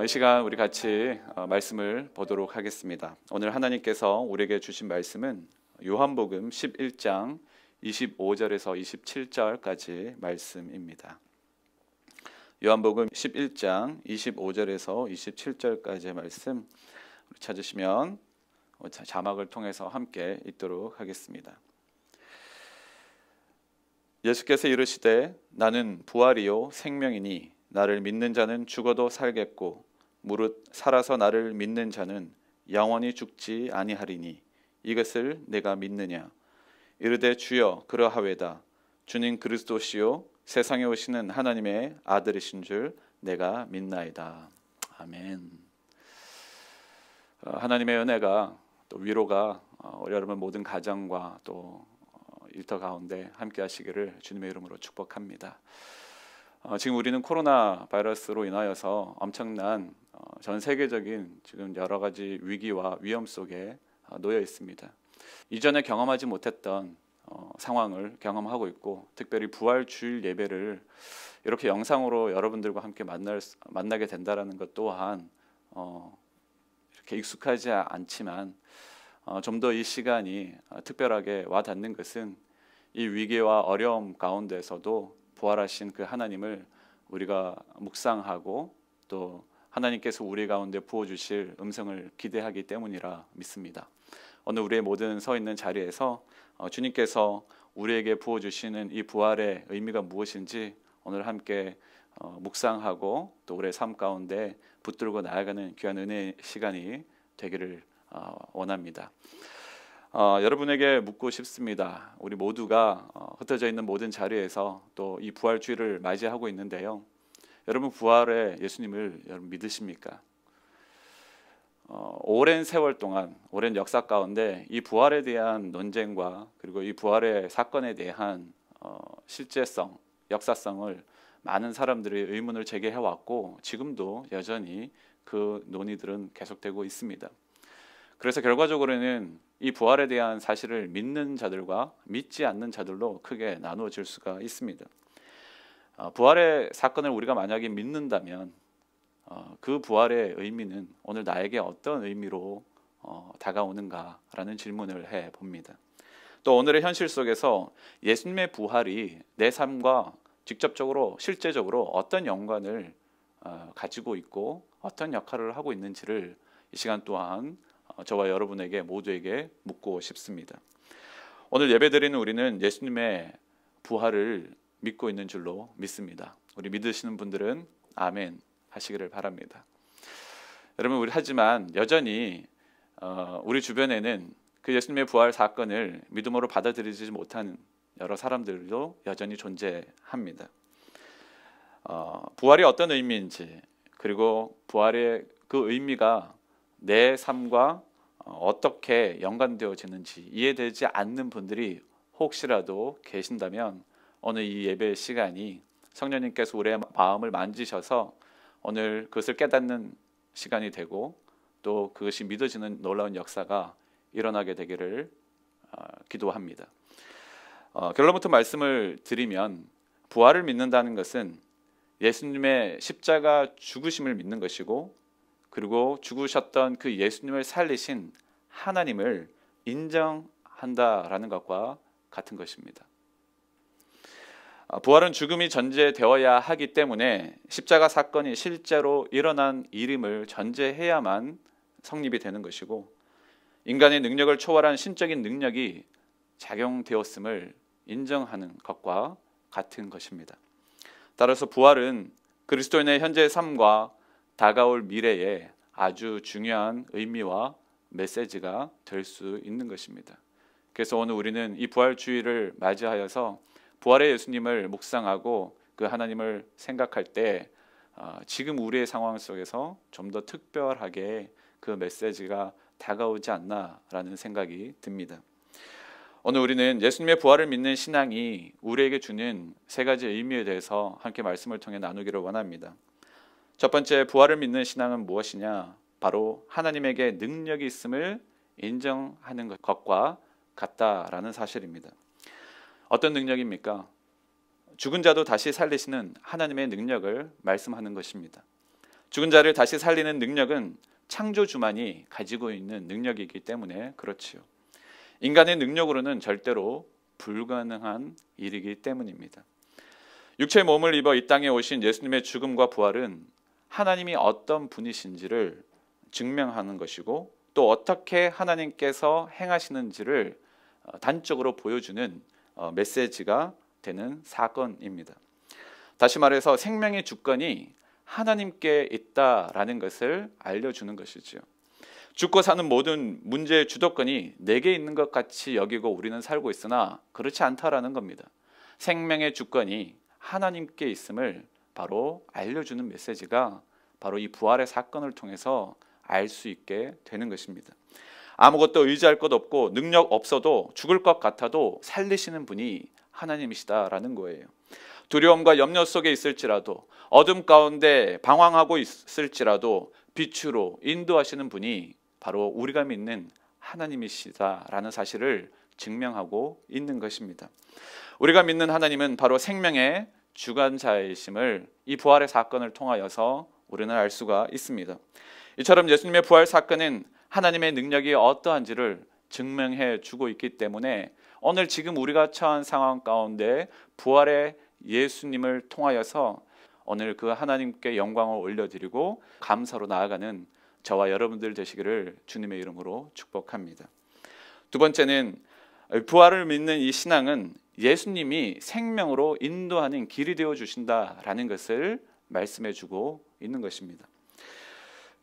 이 시간 우리 같이 말씀을 보도록 하겠습니다. 오늘 하나님께서 우리에게 주신 말씀은 요한복음 11장 25절에서 27절까지 말씀입니다. 요한복음 11장 25절에서 27절까지의 말씀 찾으시면 자막을 통해서 함께 읽도록 하겠습니다. 예수께서 이르시되 나는 부활이요 생명이니 나를 믿는 자는 죽어도 살겠고 무릇 살아서 나를 믿는 자는 영원히 죽지 아니하리니 이것을 내가 믿느냐. 이르되 주여 그러하외다. 주님 그리스도시요 세상에 오시는 하나님의 아들이신 줄 내가 믿나이다. 아멘. 하나님의 은혜가 또 위로가 여러분 모든 가정과 또 일터 가운데 함께 하시기를 주님의 이름으로 축복합니다. 지금 우리는 코로나 바이러스로 인하여서 엄청난 전 세계적인 지금 여러 가지 위기와 위험 속에 놓여 있습니다. 이전에 경험하지 못했던 상황을 경험하고 있고, 특별히 부활주일 예배를 이렇게 영상으로 여러분들과 함께 만나게 된다는 것 또한 이렇게 익숙하지 않지만 좀 더 이 시간이 특별하게 와닿는 것은 이 위기와 어려움 가운데서도 부활하신 그 하나님을 우리가 묵상하고 또 하나님께서 우리 가운데 부어주실 음성을 기대하기 때문이라 믿습니다. 오늘 우리의 모든 서 있는 자리에서 주님께서 우리에게 부어주시는 이 부활의 의미가 무엇인지 오늘 함께 묵상하고 또 우리의 삶 가운데 붙들고 나아가는 귀한 은혜의 시간이 되기를 원합니다. 여러분에게 묻고 싶습니다. 우리 모두가 흩어져 있는 모든 자리에서 또 이 부활주의를 맞이하고 있는데요. 여러분 부활의 예수님을 여러분 믿으십니까? 오랜 세월 동안 오랜 역사 가운데 이 부활에 대한 논쟁과 그리고 이 부활의 사건에 대한 실제성, 역사성을 많은 사람들이 의문을 제기해왔고 지금도 여전히 그 논의들은 계속되고 있습니다. 그래서 결과적으로는 이 부활에 대한 사실을 믿는 자들과 믿지 않는 자들로 크게 나누어질 수가 있습니다. 부활의 사건을 우리가 만약에 믿는다면 그 부활의 의미는 오늘 나에게 어떤 의미로 다가오는가라는 질문을 해봅니다. 또 오늘의 현실 속에서 예수님의 부활이 내 삶과 직접적으로 실제적으로 어떤 연관을 가지고 있고 어떤 역할을 하고 있는지를 이 시간 또한 저와 여러분에게 모두에게 묻고 싶습니다. 오늘 예배드리는 우리는 예수님의 부활을 믿고 있는 줄로 믿습니다. 우리 믿으시는 분들은 아멘 하시기를 바랍니다. 여러분 하지만 여전히 우리 주변에는 그 예수님의 부활 사건을 믿음으로 받아들이지 못하는 여러 사람들도 여전히 존재합니다. 부활이 어떤 의미인지 그리고 부활의 그 의미가 내 삶과 어떻게 연관되어지는지 이해되지 않는 분들이 혹시라도 계신다면 오늘 이 예배 시간이 성령님께서 우리의 마음을 만지셔서 오늘 그것을 깨닫는 시간이 되고 또 그것이 믿어지는 놀라운 역사가 일어나게 되기를 기도합니다. 결론부터 말씀을 드리면 부활을 믿는다는 것은 예수님의 십자가 죽으심을 믿는 것이고 그리고 죽으셨던 그 예수님을 살리신 하나님을 인정한다라는 것과 같은 것입니다. 부활은 죽음이 전제되어야 하기 때문에 십자가 사건이 실제로 일어난 일임을 전제해야만 성립이 되는 것이고 인간의 능력을 초월한 신적인 능력이 작용되었음을 인정하는 것과 같은 것입니다. 따라서 부활은 그리스도인의 현재의 삶과 다가올 미래에 아주 중요한 의미와 메시지가 될 수 있는 것입니다. 그래서 오늘 우리는 이 부활주의를 맞이하여서 부활의 예수님을 묵상하고 그 하나님을 생각할 때 지금 우리의 상황 속에서 좀 더 특별하게 그 메시지가 다가오지 않나라는 생각이 듭니다. 오늘 우리는 예수님의 부활을 믿는 신앙이 우리에게 주는 세 가지 의미에 대해서 함께 말씀을 통해 나누기를 원합니다. 첫 번째, 부활을 믿는 신앙은 무엇이냐? 바로 하나님에게 능력이 있음을 인정하는 것과 같다라는 사실입니다. 어떤 능력입니까? 죽은 자도 다시 살리시는 하나님의 능력을 말씀하는 것입니다. 죽은 자를 다시 살리는 능력은 창조주만이 가지고 있는 능력이기 때문에 그렇지요. 인간의 능력으로는 절대로 불가능한 일이기 때문입니다. 육체의 몸을 입어 이 땅에 오신 예수님의 죽음과 부활은 하나님이 어떤 분이신지를 증명하는 것이고, 또 어떻게 하나님께서 행하시는지를 단적으로 보여주는 메시지가 되는 사건입니다. 다시 말해서 생명의 주권이 하나님께 있다라는 것을 알려주는 것이죠. 죽고 사는 모든 문제의 주도권이 내게 있는 것 같이 여기고 우리는 살고 있으나 그렇지 않다라는 겁니다. 생명의 주권이 하나님께 있음을 바로 알려주는 메시지가 바로 이 부활의 사건을 통해서 알 수 있게 되는 것입니다. 아무것도 의지할 것 없고 능력 없어도 죽을 것 같아도 살리시는 분이 하나님이시다라는 거예요. 두려움과 염려 속에 있을지라도, 어둠 가운데 방황하고 있을지라도 빛으로 인도하시는 분이 바로 우리가 믿는 하나님이시다라는 사실을 증명하고 있는 것입니다. 우리가 믿는 하나님은 바로 생명의 주관자이심을 이 부활의 사건을 통하여서 우리는 알 수가 있습니다. 이처럼 예수님의 부활 사건은 하나님의 능력이 어떠한지를 증명해 주고 있기 때문에 오늘 지금 우리가 처한 상황 가운데 부활의 예수님을 통하여서 오늘 그 하나님께 영광을 올려드리고 감사로 나아가는 저와 여러분들 되시기를 주님의 이름으로 축복합니다. 두 번째는 부활을 믿는 이 신앙은 예수님이 생명으로 인도하는 길이 되어 주신다라는 것을 말씀해 주고 있는 것입니다.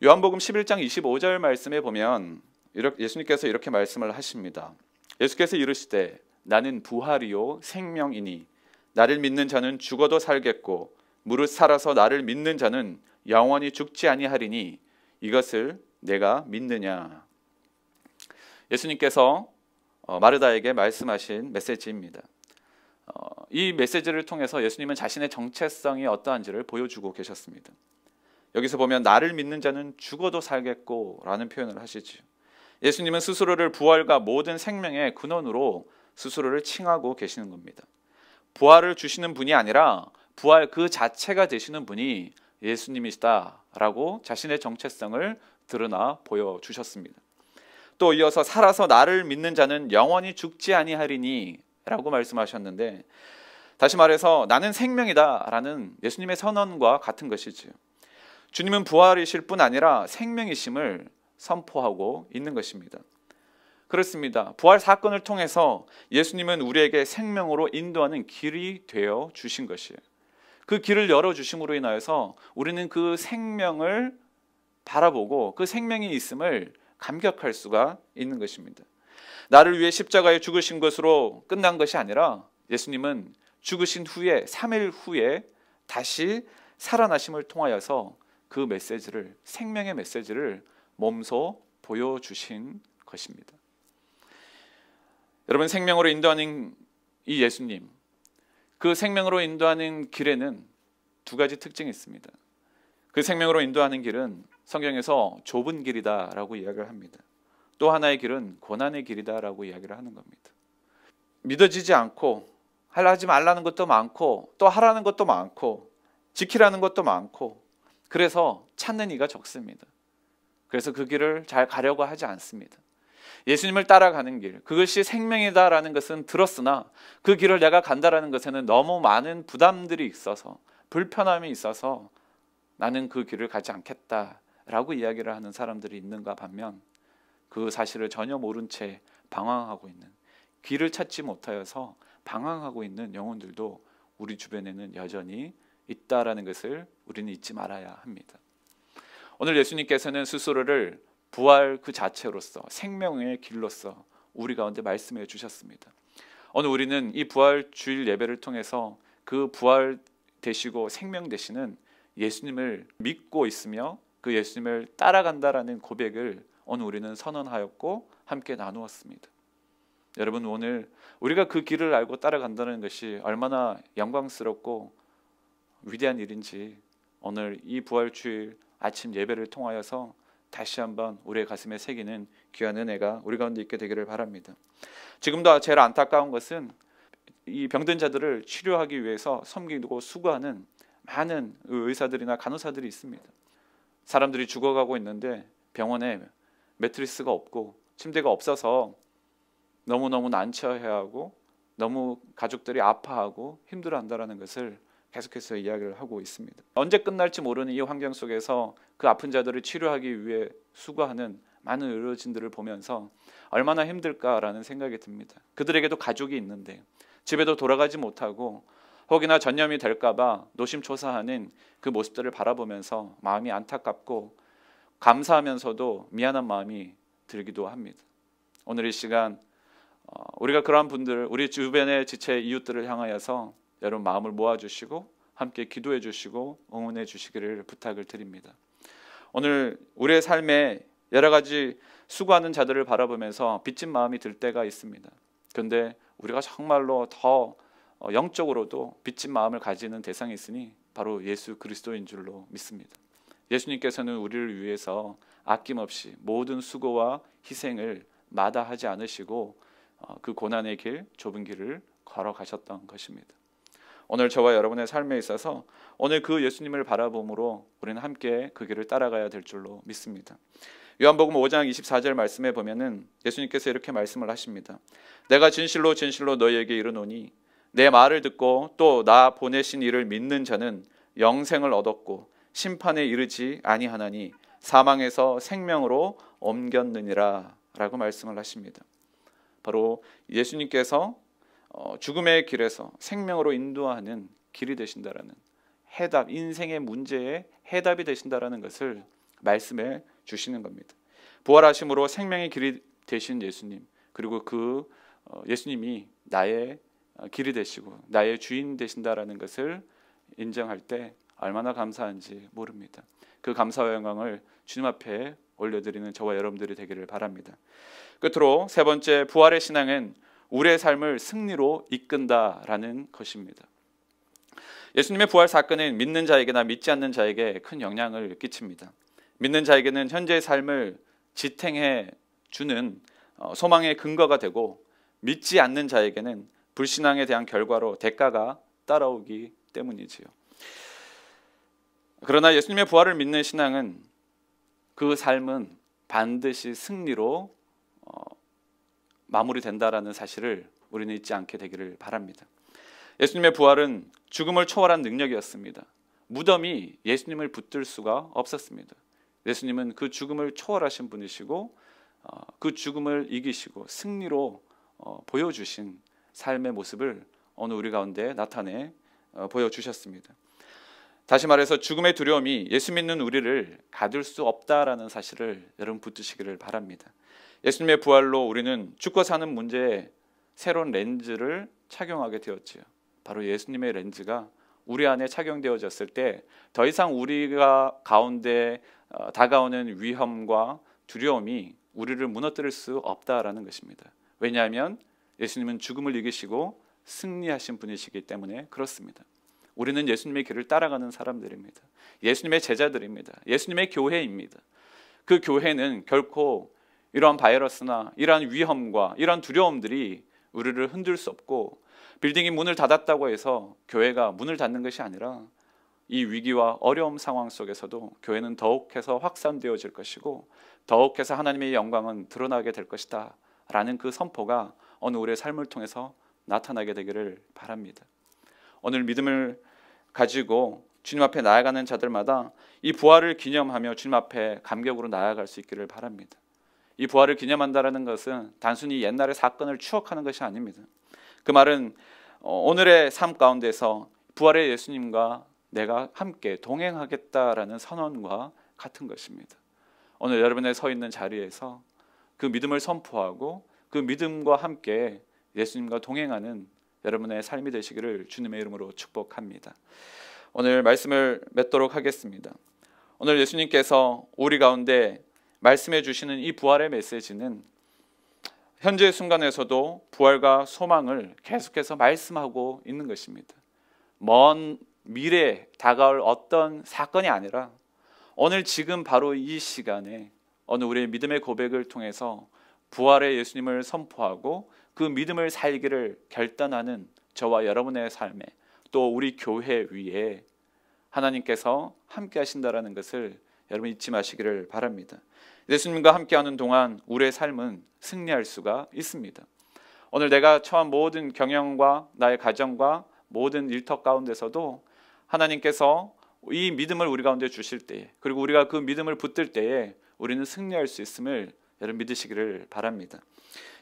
요한복음 11장 25절 말씀에 보면 예수님께서 이렇게 말씀을 하십니다. 예수께서 이르시되 나는 부활이요 생명이니 나를 믿는 자는 죽어도 살겠고 무릇 살아서 나를 믿는 자는 영원히 죽지 아니하리니 이것을 내가 믿느냐. 예수님께서 마르다에게 말씀하신 메시지입니다. 이 메시지를 통해서 예수님은 자신의 정체성이 어떠한지를 보여주고 계셨습니다. 여기서 보면 나를 믿는 자는 죽어도 살겠고 라는 표현을 하시죠. 예수님은 스스로를 부활과 모든 생명의 근원으로 스스로를 칭하고 계시는 겁니다. 부활을 주시는 분이 아니라 부활 그 자체가 되시는 분이 예수님이시다라고 자신의 정체성을 드러나 보여주셨습니다. 또 이어서 살아서 나를 믿는 자는 영원히 죽지 아니하리니 라고 말씀하셨는데, 다시 말해서 나는 생명이다 라는 예수님의 선언과 같은 것이지요. 주님은 부활이실 뿐 아니라 생명이심을 선포하고 있는 것입니다. 그렇습니다. 부활 사건을 통해서 예수님은 우리에게 생명으로 인도하는 길이 되어 주신 것이에요. 그 길을 열어주심으로 인하여서 우리는 그 생명을 바라보고 그 생명이 있음을 감격할 수가 있는 것입니다. 나를 위해 십자가에 죽으신 것으로 끝난 것이 아니라 예수님은 죽으신 후에 3일 후에 다시 살아나심을 통하여서 그 메시지를, 생명의 메시지를 몸소 보여주신 것입니다. 여러분, 생명으로 인도하는 이 예수님, 그 생명으로 인도하는 길에는 두 가지 특징이 있습니다. 그 생명으로 인도하는 길은 성경에서 좁은 길이다라고 이야기를 합니다. 또 하나의 길은 고난의 길이다라고 이야기를 하는 겁니다. 믿어지지 않고 하지 말라는 것도 많고 또 하라는 것도 많고 지키라는 것도 많고 그래서 찾는 이가 적습니다. 그래서 그 길을 잘 가려고 하지 않습니다. 예수님을 따라가는 길, 그것이 생명이다라는 것은 들었으나 그 길을 내가 간다라는 것에는 너무 많은 부담들이 있어서 불편함이 있어서 나는 그 길을 가지 않겠다라고 이야기를 하는 사람들이 있는가 반면 그 사실을 전혀 모른 채 방황하고 있는, 길을 찾지 못하여서 방황하고 있는 영혼들도 우리 주변에는 여전히 있다라는 것을 우리는 잊지 말아야 합니다. 오늘 예수님께서는 스스로를 부활 그 자체로서 생명의 길로서 우리 가운데 말씀해 주셨습니다. 오늘 우리는 이 부활 주일 예배를 통해서 그 부활 되시고 생명 되시는 예수님을 믿고 있으며 그 예수님을 따라간다라는 고백을 오늘 우리는 선언하였고 함께 나누었습니다. 여러분, 오늘 우리가 그 길을 알고 따라간다는 것이 얼마나 영광스럽고 위대한 일인지 오늘 이 부활주일 아침 예배를 통하여서 다시 한번 우리의 가슴에 새기는 귀한 은혜가 우리 가운데 있게 되기를 바랍니다. 지금도 제일 안타까운 것은 이 병든 자들을 치료하기 위해서 섬기고 수고하는 많은 의사들이나 간호사들이 있습니다. 사람들이 죽어가고 있는데 병원에 매트리스가 없고 침대가 없어서 너무너무 난처해야 하고 너무 가족들이 아파하고 힘들어한다는 것을 계속해서 이야기를 하고 있습니다. 언제 끝날지 모르는 이 환경 속에서 그 아픈 자들을 치료하기 위해 수고하는 많은 의료진들을 보면서 얼마나 힘들까라는 생각이 듭니다. 그들에게도 가족이 있는데 집에도 돌아가지 못하고 혹이나 전염이 될까봐 노심초사하는 그 모습들을 바라보면서 마음이 안타깝고 감사하면서도 미안한 마음이 들기도 합니다. 오늘 이 시간 우리가 그러한 분들, 우리 주변의 지체 이웃들을 향하여서 여러분 마음을 모아주시고 함께 기도해 주시고 응원해 주시기를 부탁을 드립니다. 오늘 우리의 삶에 여러 가지 수고하는 자들을 바라보면서 빚진 마음이 들 때가 있습니다. 그런데 우리가 정말로 더 영적으로도 빚진 마음을 가지는 대상이 있으니 바로 예수 그리스도인 줄로 믿습니다. 예수님께서는 우리를 위해서 아낌없이 모든 수고와 희생을 마다하지 않으시고 그 고난의 길, 좁은 길을 걸어가셨던 것입니다. 오늘 저와 여러분의 삶에 있어서 오늘 그 예수님을 바라봄으로 우리는 함께 그 길을 따라가야 될 줄로 믿습니다. 요한복음 5장 24절 말씀에 보면은 예수님께서 이렇게 말씀을 하십니다. 내가 진실로 진실로 너희에게 이르노니 내 말을 듣고 또 나 보내신 이를 믿는 자는 영생을 얻었고 심판에 이르지 아니하나니 사망에서 생명으로 옮겼느니라 라고 말씀을 하십니다. 바로 예수님께서 죽음의 길에서 생명으로 인도하는 길이 되신다라는 해답, 인생의 문제에 해답이 되신다라는 것을 말씀해 주시는 겁니다. 부활하심으로 생명의 길이 되신 예수님, 그리고 그 예수님이 나의 길이 되시고 나의 주인 되신다라는 것을 인정할 때 얼마나 감사한지 모릅니다. 그 감사와 영광을 주님 앞에 올려드리는 저와 여러분들이 되기를 바랍니다. 끝으로 세 번째, 부활의 신앙은 우리의 삶을 승리로 이끈다라는 것입니다. 예수님의 부활 사건은 믿는 자에게나 믿지 않는 자에게 큰 영향을 끼칩니다. 믿는 자에게는 현재의 삶을 지탱해 주는 소망의 근거가 되고, 믿지 않는 자에게는 불신앙에 대한 결과로 대가가 따라오기 때문이지요. 그러나 예수님의 부활을 믿는 신앙은 그 삶은 반드시 승리로 마무리된다라는 사실을 우리는 잊지 않게 되기를 바랍니다. 예수님의 부활은 죽음을 초월한 능력이었습니다. 무덤이 예수님을 붙들 수가 없었습니다. 예수님은 그 죽음을 초월하신 분이시고 그 죽음을 이기시고 승리로 보여주신 삶의 모습을 오늘 우리 가운데 나타내 보여주셨습니다. 다시 말해서 죽음의 두려움이 예수 믿는 우리를 가둘 수 없다라는 사실을 여러분 붙드시기를 바랍니다. 예수님의 부활로 우리는 죽고 사는 문제에 새로운 렌즈를 착용하게 되었지요. 바로 예수님의 렌즈가 우리 안에 착용되어졌을 때 더 이상 우리가 가운데 다가오는 위험과 두려움이 우리를 무너뜨릴 수 없다라는 것입니다. 왜냐하면 예수님은 죽음을 이기시고 승리하신 분이시기 때문에 그렇습니다. 우리는 예수님의 길을 따라가는 사람들입니다. 예수님의 제자들입니다. 예수님의 교회입니다. 그 교회는 결코 이러한 바이러스나 이러한 위험과 이러한 두려움들이 우리를 흔들 수 없고, 빌딩이 문을 닫았다고 해서 교회가 문을 닫는 것이 아니라 이 위기와 어려움 상황 속에서도 교회는 더욱해서 확산되어질 것이고 더욱해서 하나님의 영광은 드러나게 될 것이다 라는 그 선포가 오늘 우리의 삶을 통해서 나타나게 되기를 바랍니다. 오늘 믿음을 가지고 주님 앞에 나아가는 자들마다 이 부활을 기념하며 주님 앞에 감격으로 나아갈 수 있기를 바랍니다. 이 부활을 기념한다는 것은 단순히 옛날의 사건을 추억하는 것이 아닙니다. 그 말은 오늘의 삶 가운데서 부활의 예수님과 내가 함께 동행하겠다라는 선언과 같은 것입니다. 오늘 여러분의 서 있는 자리에서 그 믿음을 선포하고 그 믿음과 함께 예수님과 동행하는 여러분의 삶이 되시기를 주님의 이름으로 축복합니다. 오늘 말씀을 맺도록 하겠습니다. 오늘 예수님께서 우리 가운데 말씀해 주시는 이 부활의 메시지는 현재 순간에서도 부활과 소망을 계속해서 말씀하고 있는 것입니다. 먼 미래에 다가올 어떤 사건이 아니라 오늘 지금 바로 이 시간에 오늘 우리의 믿음의 고백을 통해서 부활의 예수님을 선포하고 그 믿음을 살기를 결단하는 저와 여러분의 삶에, 또 우리 교회 위에 하나님께서 함께 하신다라는 것을 여러분 잊지 마시기를 바랍니다. 예수님과 함께하는 동안 우리의 삶은 승리할 수가 있습니다. 오늘 내가 처한 모든 경영과 나의 가정과 모든 일터 가운데서도 하나님께서 이 믿음을 우리 가운데 주실 때에, 그리고 우리가 그 믿음을 붙들 때에 우리는 승리할 수 있음을 여러분 믿으시기를 바랍니다.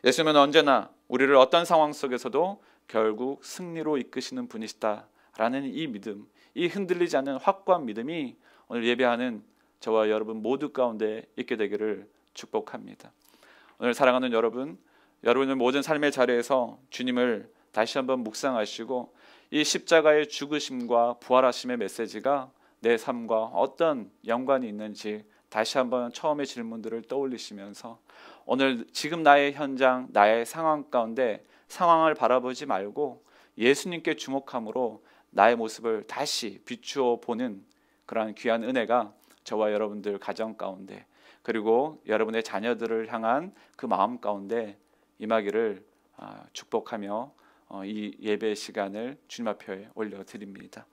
예수님은 언제나 우리를 어떤 상황 속에서도 결국 승리로 이끄시는 분이시다라는 이 믿음, 이 흔들리지 않는 확고한 믿음이 오늘 예배하는 저와 여러분 모두 가운데 있게 되기를 축복합니다. 오늘 사랑하는 여러분, 여러분의 모든 삶의 자리에서 주님을 다시 한번 묵상하시고 이 십자가의 죽으심과 부활하심의 메시지가 내 삶과 어떤 연관이 있는지 다시 한번 처음의 질문들을 떠올리시면서 오늘 지금 나의 현장, 나의 상황 가운데 상황을 바라보지 말고 예수님께 주목함으로 나의 모습을 다시 비추어 보는 그러한 귀한 은혜가 저와 여러분들 가정 가운데, 그리고 여러분의 자녀들을 향한 그 마음 가운데 임하기를 축복하며 이 예배 시간을 주님 앞에 올려드립니다.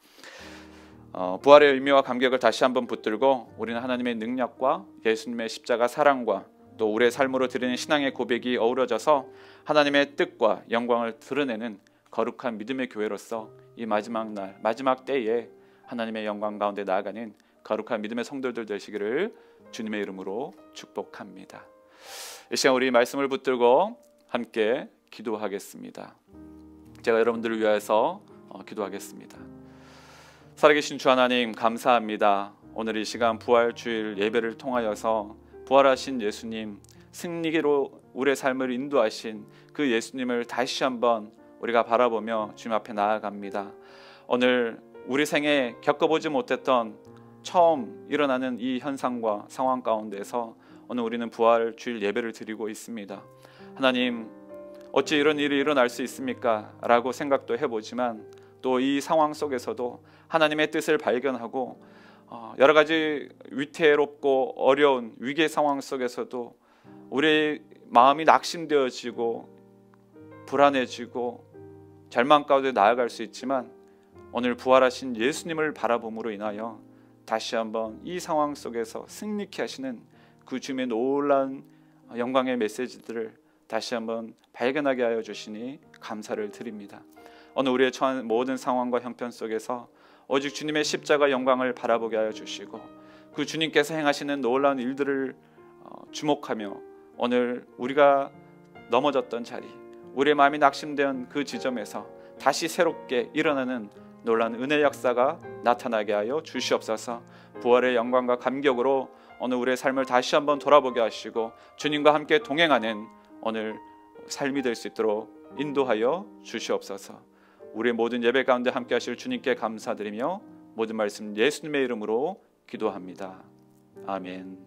부활의 의미와 감격을 다시 한번 붙들고 우리는 하나님의 능력과 예수님의 십자가 사랑과 또 우리의 삶으로 드리는 신앙의 고백이 어우러져서 하나님의 뜻과 영광을 드러내는 거룩한 믿음의 교회로서 이 마지막 날, 마지막 때에 하나님의 영광 가운데 나아가는 거룩한 믿음의 성도들 되시기를 주님의 이름으로 축복합니다. 이 시간 우리 말씀을 붙들고 함께 기도하겠습니다. 제가 여러분들을 위해서 기도하겠습니다. 살아계신 주 하나님 감사합니다. 오늘 이 시간 부활주일 예배를 통하여서 부활하신 예수님, 승리로 우리의 삶을 인도하신 그 예수님을 다시 한번 우리가 바라보며 주님 앞에 나아갑니다. 오늘 우리 생에 겪어보지 못했던 처음 일어나는 이 현상과 상황 가운데서 오늘 우리는 부활주일 예배를 드리고 있습니다. 하나님, 어찌 이런 일이 일어날 수 있습니까? 라고 생각도 해보지만 또 이 상황 속에서도 하나님의 뜻을 발견하고 여러 가지 위태롭고 어려운 위기의 상황 속에서도 우리의 마음이 낙심되어지고 불안해지고 절망 가운데 나아갈 수 있지만 오늘 부활하신 예수님을 바라봄으로 인하여 다시 한번 이 상황 속에서 승리케 하시는 그 주님의 놀라운 영광의 메시지들을 다시 한번 발견하게 하여 주시니 감사를 드립니다. 오늘 우리의 처한 모든 상황과 형편 속에서 오직 주님의 십자가 영광을 바라보게 하여 주시고 그 주님께서 행하시는 놀라운 일들을 주목하며 오늘 우리가 넘어졌던 자리, 우리의 마음이 낙심된 그 지점에서 다시 새롭게 일어나는 놀라운 은혜 역사가 나타나게 하여 주시옵소서. 부활의 영광과 감격으로 오늘 우리의 삶을 다시 한번 돌아보게 하시고 주님과 함께 동행하는 오늘 삶이 될 수 있도록 인도하여 주시옵소서. 우리의 모든 예배 가운데 함께 하실 주님께 감사드리며 모든 말씀 예수님의 이름으로 기도합니다. 아멘.